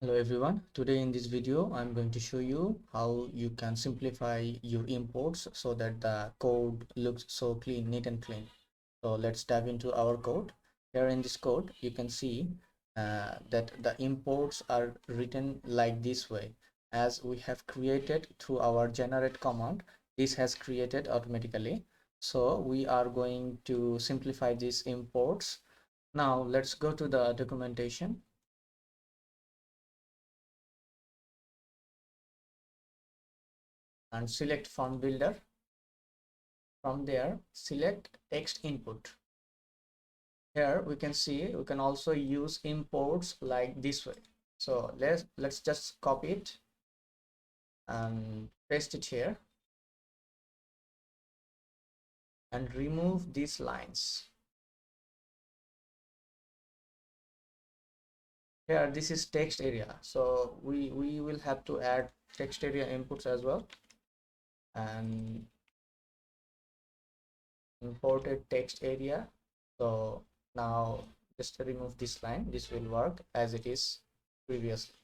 Hello everyone, today in this video I'm going to show you how you can simplify your imports so that the code looks so clean, neat and clean. So let's dive into our code. Here in this code you can see that the imports are written like this way. As we have created through our generate command, this has created automatically. So we are going to simplify these imports. Now let's go to the documentation and select font builder. From there, select text input. Here we can see we can also use imports like this way. So let's just copy it and paste it here and remove these lines. Here this is text area, so we will have to add text area inputs as well, and imported text area. So now just remove this line. This will work as it is previously.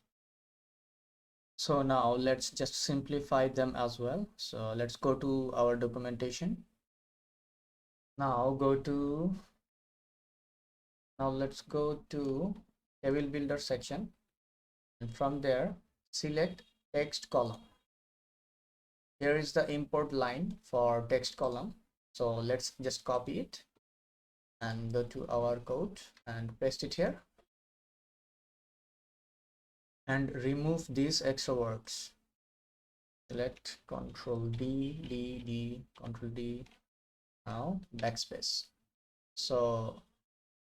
So now let's just simplify them as well. So let's go to our documentation. Now let's go to table builder section, and from there select text column. Here is the import line for text column. So let's just copy it and go to our code and paste it here and remove these extra words. Select Ctrl D, Ctrl D, now backspace. So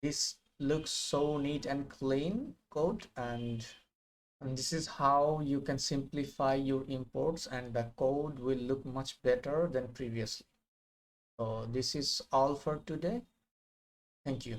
this looks so neat and clean code, and this is how you can simplify your imports, and the code will look much better than previously. So this is all for today. Thank you.